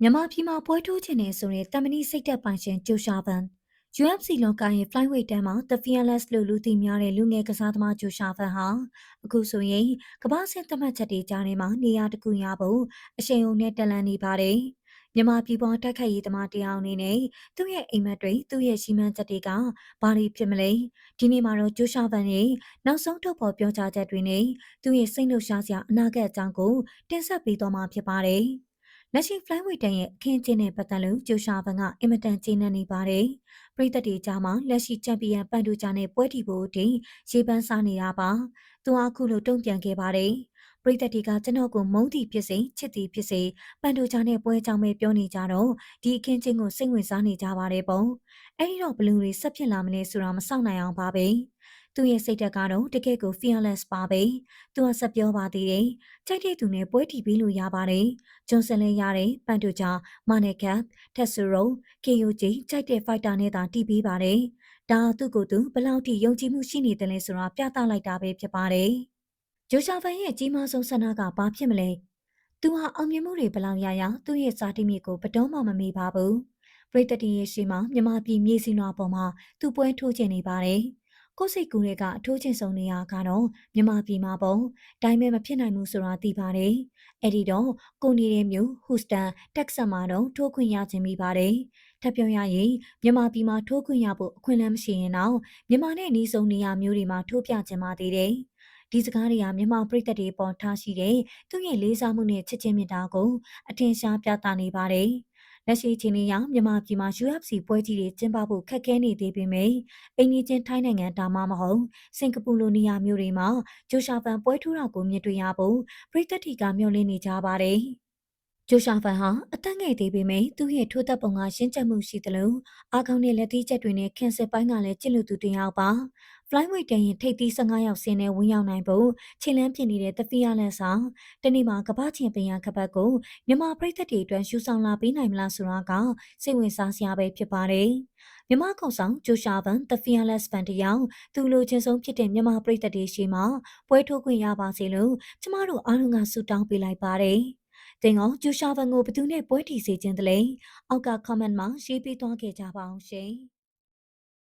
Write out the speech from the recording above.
မြန်မာပြည်မှာပွဲထိုးခြင်းနဲ့ဆိုရင်တမဏိစိတ်သက်ပိုင်ရှင်ဂျိုရှာဗန် UFC လောကရဲ့ flyweight တန်းမှာ The Fearless လို့လူသိများတဲ့လူငယ်ကစားသမားဂျိုရှာဗန်ဟာအခုဆိုရင်ကမ္ဘာ့စစ်သတ်မှတ်ချက်တွေကြားထဲမှာနေရာတစ်ခုရဖို့အရှိန်အဟုန်နဲ့တက်လှမ်းနေပါတယ်။မြန်မာပြည်ပေါ်တိုက်ခိုက်ရေးသမားတရားအနေနဲ့သူ့ရဲ့အိမ်မက်တွေသူ့ရဲ့ရှိမှန်းချက်တွေကဘာတွေဖြစ်မလဲ။ဒီနေ့မှာတော့ဂျိုရှာဗန်ရဲ့နောက်ဆုံးထုတ်ဖော်ပြောကြားချက်တွေနဲ့သူ့ရဲ့စိတ်နှုတ်ရှားစရာအနာဂတ်အကြောင်းကိုတင်ဆက်ပေးသွားမှာဖြစ်ပါတယ်။လက်ရှိ flyweight တန်းရဲ့အခင်းကျင်းနဲ့ပတ်သက်လို့ဂျိုရှာဗန်ကအင်မတန်ကျေနပ်နေပါတယ်။ပရိသတ်တွေကြားမှာလက်ရှိချန်ပီယံပန်ဒူဂျာနဲ့ပွဲတီဖို့တင်ရေပန်းစားနေတာပါ။သူအခုလိုတုံ့ပြန်ခဲ့ပါတယ်။ပရိသတ်တွေကကျွန်တော်ကိုမုန်းသည်ဖြစ်စေချစ်သည်ဖြစ်စေပန်ဒူဂျာနဲ့ပွဲကြောင်းပဲပြောနေကြတော့ဒီအခင်းကျင်းကိုစိတ်ဝင်စားနေကြပါတယ်ပေါ့။အဲဒီတော့ဘလူးတွေဆက်ဖြစ်လာမလဲဆိုတာမစောင့်နိုင်အောင်ပါပဲ။သူ့ရဲ့စိတ်ဓာတ်ကတော့တကယ့်ကို fearless ပါပဲ။သူကဆက်ပြောပါသေးတယ်။ကြိုက်တဲ့သူနဲ့ပွဲတီပြီးလို့ရပါတယ်။ဂျွန်ဆန်လည်းရတယ်ပန်တိုဂျာမာနယ်ကတ်တက်ဆူရိုKOJကြိုက်တဲ့ fighter နဲ့သာတီးပေးပါတယ်။ဒါသူ့ကိုယ်သူဘလောက်ထိယုံကြည်မှုရှိနေတယ်လဲဆိုတာပြသလိုက်တာပဲဖြစ်ပါတယ်။ဂျိုရှာဗန်ရဲ့အကြီးမားဆုံးဆန္ဒကဘာဖြစ်မလဲ။သူဟာအောင်မြင်မှုတွေဘလောက်ရရသူ့ရဲ့စာတိမြစ်ကိုဘတော်မှမမေ့ပါဘူး။ပရိသတ်ရဲ့ရှေ့မှာမြန်မာပြည်မြေစီနွားပေါ်မှာသူပွဲထိုးချင်နေပါတယ်။ကိုစိတ်ကူးတွေကအထိုးချင်ဆုံးနေရာကတော့မြန်မာပြည်မှာပေါ့ဒါပေမဲ့မဖြစ်နိုင်ဘူးဆိုတာသိပါတယ်အဲ့ဒီတော့ကိုနေတဲ့မြို့ဟူစတန်တက်ဆတ်မှာတော့ထိုးခွင့်ရခြင်းမိပါတယ်ထပ်ပြောရရင်မြန်မာပြည်မှာထိုးခွင့်ရဖို့အခွင့်အလမ်းမရှိရင်တော့မြန်မာနဲ့နှီးဆုံးနေရာမျိုးတွေမှာထိုးပြခြင်းပါသေးတယ်ဒီစကားတွေကမြန်မာပြည်သက်တွေပေါ်ထားရှိတဲ့သူ့ရဲ့လေးစားမှုနဲ့ချစ်ချင်းမြတ်တာကိုအထင်ရှားပြသနေပါတယ်လက်ရှိချင်းလေးရောက်မြန်မာပြည်မှာ UFC ပွဲကြီးတွေကျင်းပဖို့ခက်ခဲနေသေးပေမယ့်အိမ်နီးချင်းထိုင်းနိုင်ငံဒါမှမဟုတ်စင်ကာပူလိုနေရာမျိုးတွေမှာဂျိုရှာဗန်ပွဲထိုးတာကိုမြင်တွေ့ရဖို့ပြည်သက်တီကမျှော်လင့်နေကြပါတယ်။ဂျိုရှာဗန်ဟာအသက်ငယ်သေးပေမယ့်သူ့ရဲ့ထိုးသက်ပုံကရှင်းချက်မှုရှိသလိုအာခေါင်နဲ့လက်သီးချက်တွေနဲ့ခင်စစ်ပိုင်းကလည်းကျစ်လူသူတစ်ယောက်ပါ။ flyweight တန်းရင်ထိပ်သီး15ယောက်ဆင်းနဲ့ဝင်ရောက်နိုင်ဖို့ခြေလမ်းဖြစ်နေတဲ့သဖီးရလက်ဆောင်တနေ့မှာကမ္ဘာချန်ပီယံခပတ်ကိုမြန်မာပြည်သက်တွေအတွက်ရှူဆောင်လာပေးနိုင်မလားဆိုတာကစိတ်ဝင်စားစရာပဲဖြစ်ပါတယ်။မြန်မာကောင်ဆောင်ဂျိုရှာဗန်သဖီးရလက်ဖန်တယောက်သူလိုချင်ဆုံးဖြစ်တဲ့မြန်မာပြည်သက်တွေရှိမှပွဲထိုးခွင့်ရပါစေလို့ကျမတို့အားလုံးကဆုတောင်းပေးလိုက်ပါတယ်။တင်အောင်ဂျိုရှာဗန်ကိုဘယ်သူနဲ့ပွဲတီစေခြင်းတလဲအောက်က comment မှာရေးပေးသွားခဲ့ကြပါအောင်ရှင်။